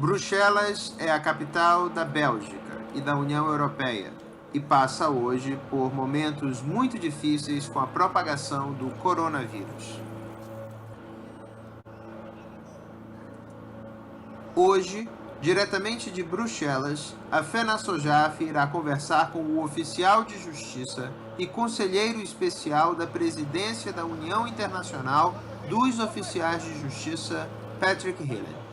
Bruxelas é a capital da Bélgica e da União Europeia e passa hoje por momentos muito difíceis com a propagação do coronavírus. Hoje, diretamente de Bruxelas, a Fenassojaf irá conversar com o Oficial de Justiça e Conselheiro Especial da Presidência da União Internacional dos Oficiais de Justiça, Patrick Gielen.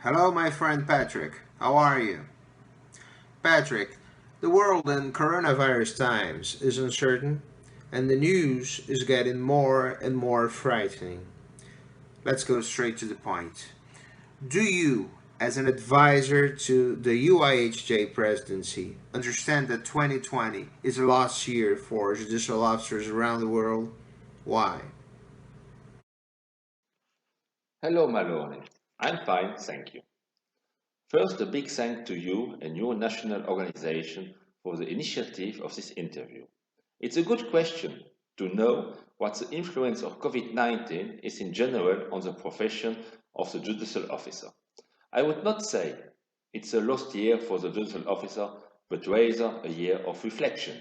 Hello, my friend Patrick. How are you? Patrick, the world in coronavirus times is uncertain, and the news is getting more and more frightening. Let's go straight to the point. Do you, as an advisor to the UIHJ presidency, understand that 2020 is a lost year for judicial officers around the world? Why? Hello, Malone. I'm fine, thank you. First, a big thank to you and your national organization for the initiative of this interview. It's a good question to know what the influence of COVID-19 is in general on the profession of the judicial officer. I would not say it's a lost year for the judicial officer, but rather a year of reflection.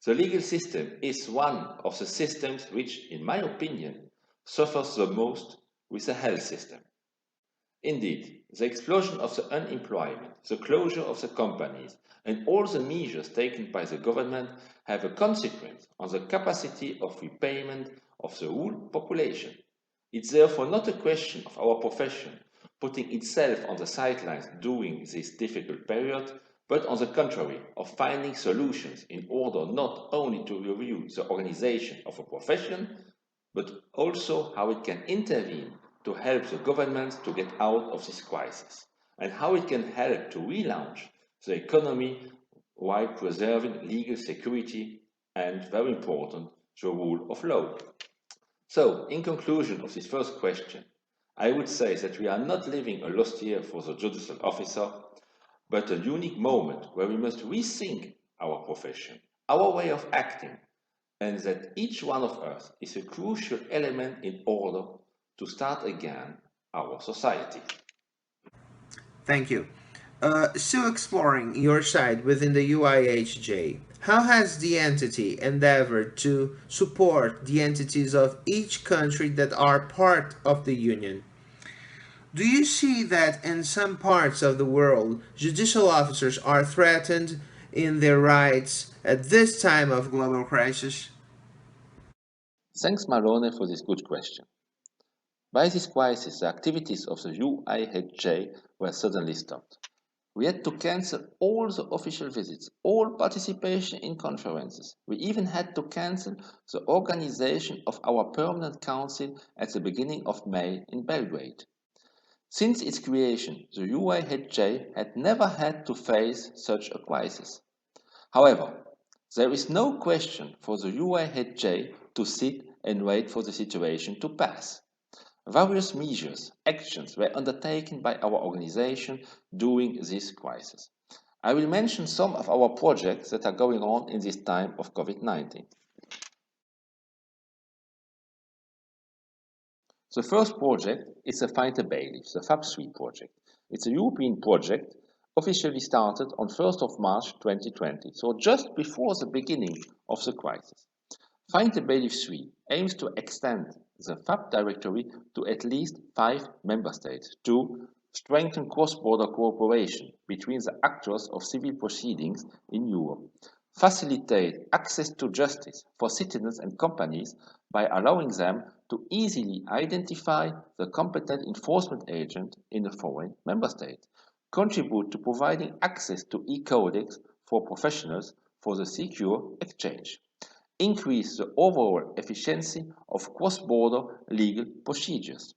The legal system is one of the systems which, in my opinion, suffers the most with the health system. Indeed, the explosion of the unemployment, the closure of the companies, and all the measures taken by the government have a consequence on the capacity of repayment of the whole population. It's therefore not a question of our profession putting itself on the sidelines during this difficult period, but on the contrary, of finding solutions in order not only to review the organization of a profession, but also how it can intervene to help the government to get out of this crisis, and how it can help to relaunch the economy while preserving legal security and, very important, the rule of law. So, in conclusion of this first question, I would say that we are not living a lost year for the judicial officer, but a unique moment where we must rethink our profession, our way of acting, and that each one of us is a crucial element in order to start again our society. Thank you. Still exploring your side within the UIHJ, how has the entity endeavored to support the entities of each country that are part of the Union? Do you see that in some parts of the world, judicial officers are threatened in their rights at this time of global crisis? Thanks, Malone, for this good question. By this crisis, the activities of the UIHJ were suddenly stopped. We had to cancel all the official visits, all participation in conferences. We even had to cancel the organization of our permanent council at the beginning of May in Belgrade. Since its creation, the UIHJ had never had to face such a crisis. However, there is no question for the UIHJ to sit and wait for the situation to pass. Various measures, actions were undertaken by our organization during this crisis. I will mention some of our projects that are going on in this time of COVID-19. The first project is the Find a Bailiff, the FAB3 project. It's a European project officially started on 1st of March 2020, so just before the beginning of the crisis. Find a Bailiff 3 aims to extend the FAB directory to at least 5 member states to strengthen cross-border cooperation between the actors of civil proceedings in Europe, facilitate access to justice for citizens and companies by allowing them to easily identify the competent enforcement agent in a foreign member state, contribute to providing access to e-codecs for professionals for the secure exchange, increase the overall efficiency of cross-border legal procedures.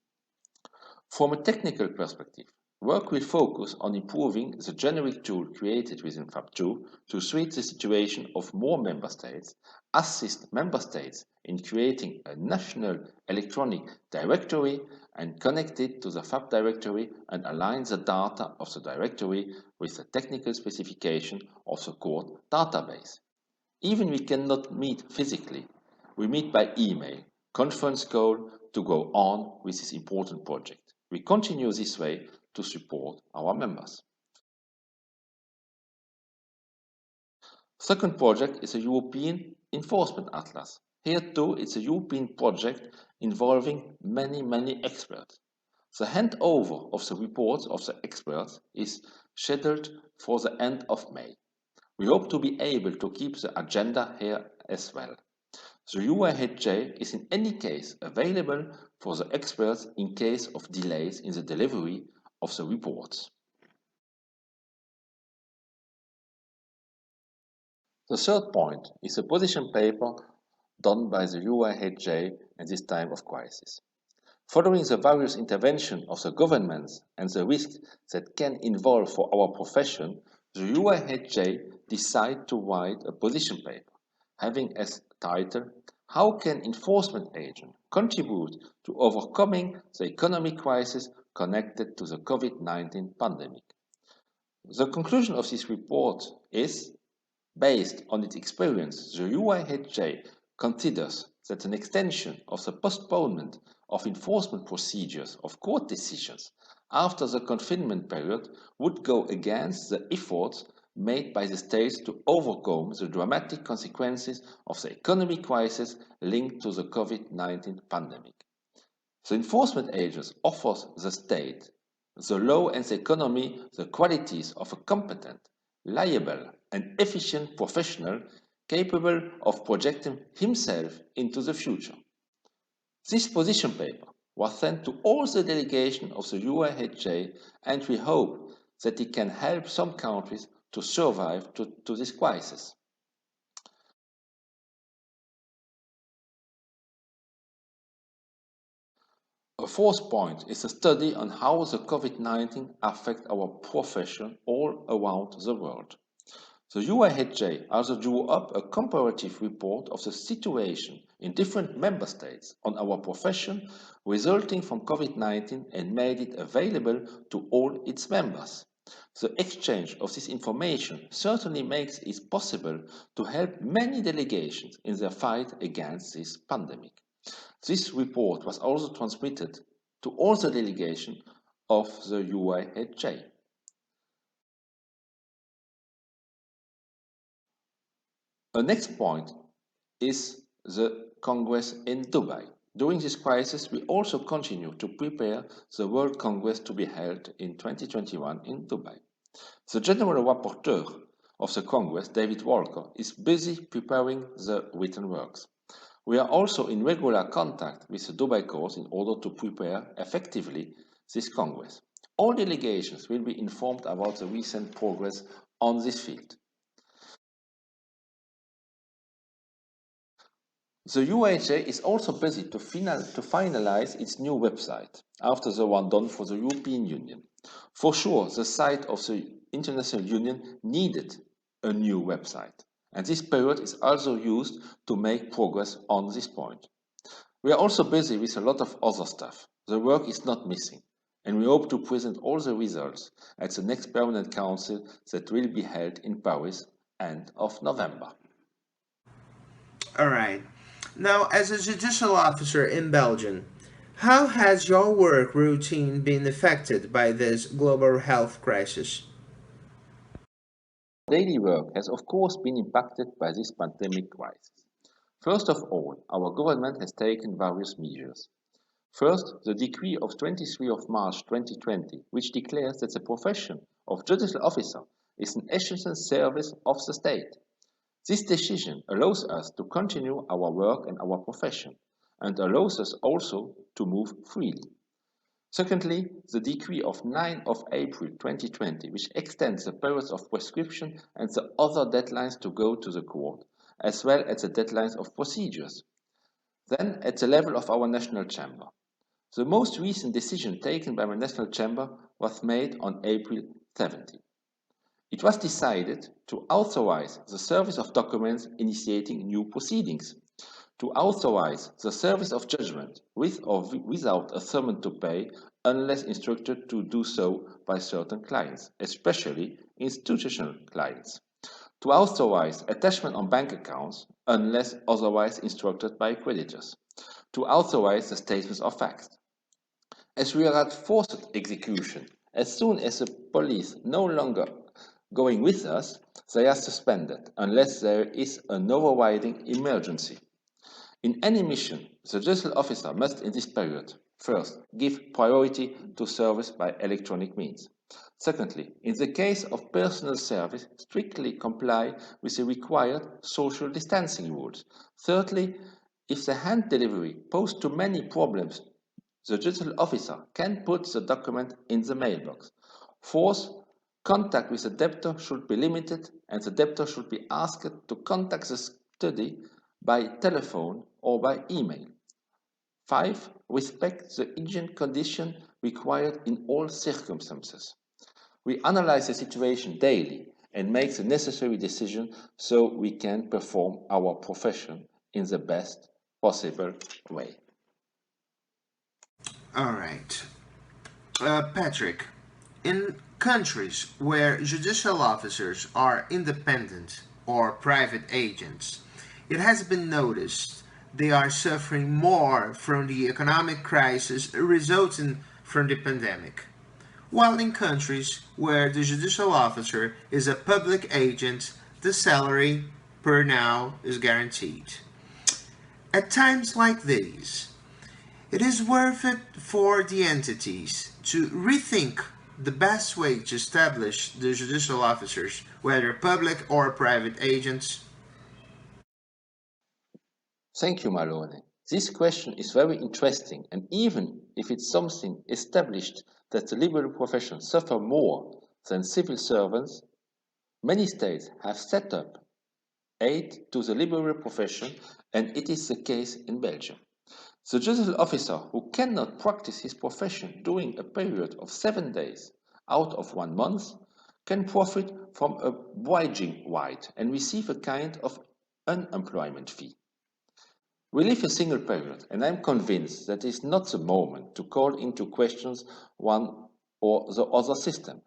From a technical perspective, work will focus on improving the generic tool created within FAB2 to suit the situation of more member states, assist member states in creating a national electronic directory and connect it to the FAB directory and align the data of the directory with the technical specification of the court database. Even we cannot meet physically. We meet by email, conference call to go on with this important project. We continue this way to support our members. Second project is a European Enforcement Atlas. Here too, it's a European project involving many experts. The handover of the reports of the experts is scheduled for the end of May. We hope to be able to keep the agenda here as well. The UIHJ is in any case available for the experts in case of delays in the delivery of the reports. The third point is a position paper done by the UIHJ at this time of crisis. Following the various interventions of the governments and the risks that can involve for our profession, the UIHJ decided to write a position paper, having as title, How can enforcement agents contribute to overcoming the economic crisis connected to the COVID-19 pandemic? The conclusion of this report is, based on its experience, the UIHJ considers that an extension of the postponement of enforcement procedures of court decisions after the confinement period would go against the efforts made by the states to overcome the dramatic consequences of the economic crisis linked to the COVID-19 pandemic. The enforcement agents offers the state, the law and the economy the qualities of a competent, liable and efficient professional capable of projecting himself into the future. This position paper was sent to all the delegations of the UIHJ, and we hope that it can help some countries to survive to this crisis. A fourth point is a study on how the COVID-19 affects our profession all around the world. The UIHJ also drew up a comparative report of the situation in different member states on our profession resulting from COVID-19 and made it available to all its members. The exchange of this information certainly makes it possible to help many delegations in their fight against this pandemic. This report was also transmitted to all the delegations of the UIHJ. A next point is the Congress in Dubai. During this crisis, we also continue to prepare the World Congress to be held in 2021 in Dubai. The General Rapporteur of the Congress, David Walker, is busy preparing the written works. We are also in regular contact with the Dubai courts in order to prepare effectively this Congress. All delegations will be informed about the recent progress on this field. The UIHJ is also busy to finalize its new website after the one done for the European Union. For sure, the site of the International Union needed a new website, and this period is also used to make progress on this point. We are also busy with a lot of other stuff. The work is not missing, and we hope to present all the results at the next Permanent Council that will be held in Paris end of November. All right. Now, as a judicial officer in Belgium, how has your work routine been affected by this global health crisis? Daily work has of course been impacted by this pandemic crisis. First of all, our government has taken various measures. First, the decree of 23 of March 2020, which declares that the profession of judicial officer is an essential service of the state. This decision allows us to continue our work and our profession, and allows us also to move freely. Secondly, the decree of 9 of April 2020, which extends the periods of prescription and the other deadlines to go to the court, as well as the deadlines of procedures. Then, at the level of our national chamber. The most recent decision taken by my national chamber was made on April 17. It was decided to authorize the service of documents initiating new proceedings, to authorize the service of judgment with or without a summons to pay unless instructed to do so by certain clients, especially institutional clients, to authorize attachment on bank accounts unless otherwise instructed by creditors, to authorize the statements of facts. As we are at forced execution, as soon as the police no longer going with us, they are suspended unless there is an overriding emergency. In any mission, the judicial officer must in this period, first, give priority to service by electronic means. Secondly, in the case of personal service, strictly comply with the required social distancing rules. Thirdly, if the hand delivery poses too many problems, the judicial officer can put the document in the mailbox. Fourth, contact with the debtor should be limited and the debtor should be asked to contact the study by telephone or by email. 5. Respect the hygiene condition required in all circumstances. We analyze the situation daily and make the necessary decision so we can perform our profession in the best possible way. All right. Patrick, in countries where judicial officers are independent or private agents, it has been noticed they are suffering more from the economic crisis resulting from the pandemic. While in countries where the judicial officer is a public agent, the salary per now is guaranteed. At times like these, it is worth it for the entities to rethink the best way to establish the judicial officers, whether public or private agents. Thank you, Malone. This question is very interesting, and even if it's something established that the liberal profession suffer more than civil servants, many states have set up aid to the liberal profession, and it is the case in Belgium. The judicial officer who cannot practice his profession during a period of 7 days out of 1 month can profit from a bridging right and receive a kind of unemployment fee. We live a single period, and I am convinced that it is not the moment to call into questions one or the other system.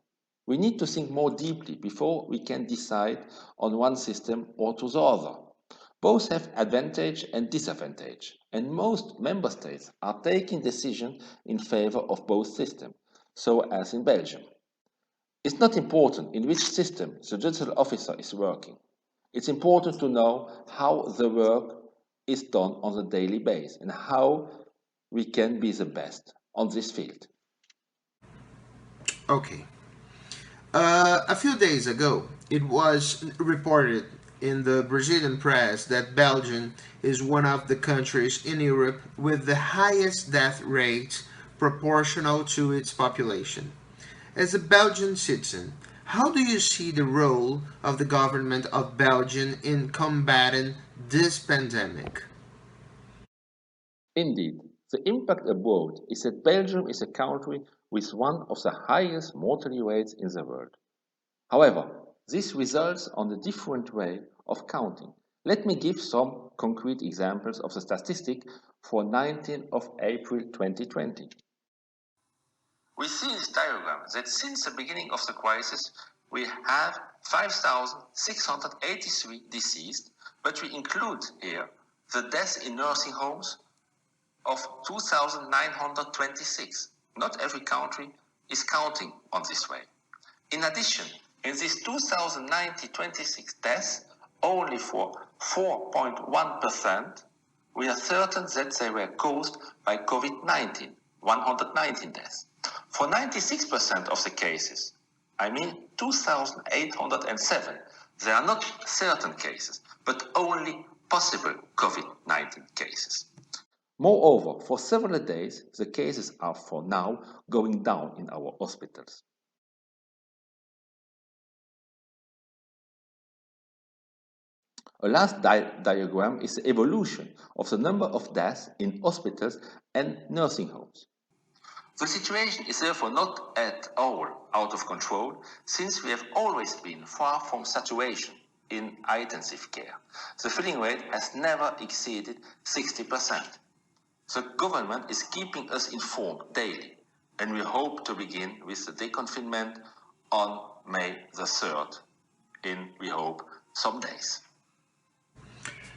We need to think more deeply before we can decide on one system or to the other. Both have advantage and disadvantage, and most member states are taking decisions in favor of both systems, so as in Belgium. It's not important in which system the judicial officer is working. It's important to know how the work is done on a daily basis and how we can be the best on this field. Okay. A few days ago, it was reported in the Brazilian press that Belgium is one of the countries in Europe with the highest death rate proportional to its population. As a Belgian citizen, how do you see the role of the government of Belgium in combating this pandemic? Indeed, the impact abroad is that Belgium is a country with one of the highest mortality rates in the world. However, this results on a different way of counting. Let me give some concrete examples of the statistic for 19th of April 2020. We see in this diagram that since the beginning of the crisis, we have 5,683 deceased, but we include here the deaths in nursing homes of 2,926. Not every country is counting on this way. In addition, in these 2,026 deaths, only for 4.1%, we are certain that they were caused by COVID-19, 119 deaths. For 96% of the cases, I mean 2,807, they are not certain cases, but only possible COVID-19 cases. Moreover, for several days, the cases are for now going down in our hospitals. A last diagram is the evolution of the number of deaths in hospitals and nursing homes. The situation is therefore not at all out of control, since we have always been far from saturation in intensive care. The filling rate has never exceeded 60%. The government is keeping us informed daily, and we hope to begin with the deconfinement on May the 3rd in, we hope, some days.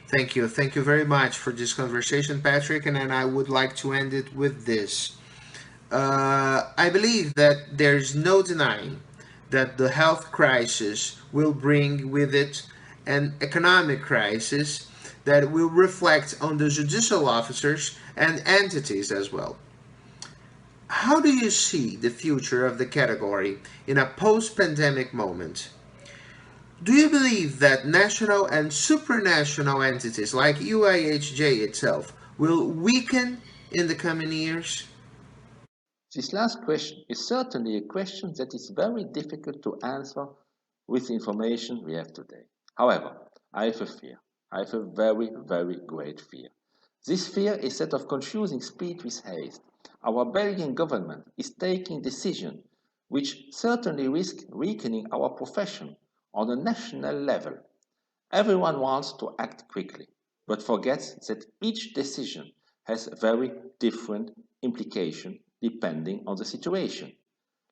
Thank you. Thank you very much for this conversation, Patrick. And then I would like to end it with this. I believe that there is no denying that the health crisis will bring with it an economic crisis that will reflect on the judicial officers and entities as well. How do you see the future of the category in a post pandemic moment? Do you believe that national and supranational entities like UIHJ itself will weaken in the coming years? This last question is certainly a question that is very difficult to answer with the information we have today. However, I have a fear. I have a very, very great fear. This fear is that of confusing speed with haste. Our Belgian government is taking decisions which certainly risk weakening our profession on a national level. Everyone wants to act quickly, but forgets that each decision has very different implications depending on the situation.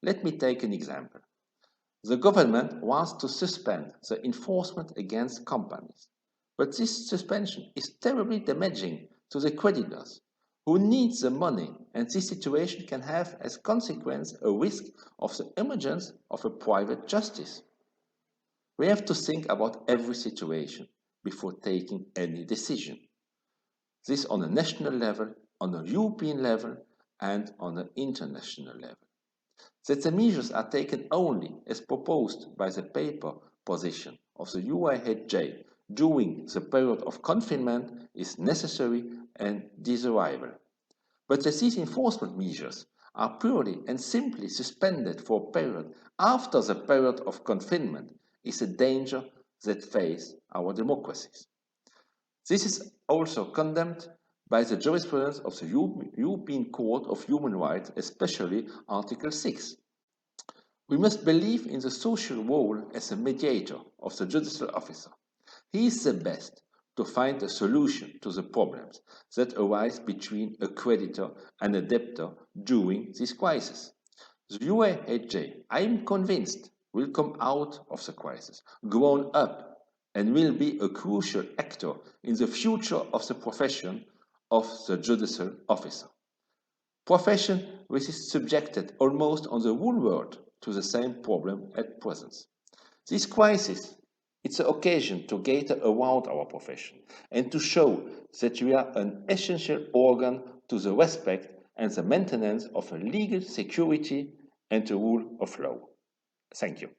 Let me take an example. The government wants to suspend the enforcement against companies, but this suspension is terribly damaging to the creditors who need the money, and this situation can have as consequence a risk of the emergence of a private justice. We have to think about every situation before taking any decision. This on a national level, on a European level, and on an international level. That the measures are taken only as proposed by the paper position of the UIHJ during the period of confinement is necessary and desirable. But that these enforcement measures are purely and simply suspended for a period after the period of confinement is a danger that faces our democracies. This is also condemned by the jurisprudence of the European Court of Human Rights, especially Article 6. We must believe in the social role as a mediator of the judicial officer. He is the best to find a solution to the problems that arise between a creditor and a debtor during this crisis. The UIHJ, I am convinced, will come out of the crisis, grown up, and will be a crucial actor in the future of the profession of the judicial officer. Profession which is subjected almost on the whole world to the same problem at present. This crisis, it's an occasion to gather around our profession and to show that we are an essential organ to the respect and the maintenance of a legal security and the rule of law. Thank you.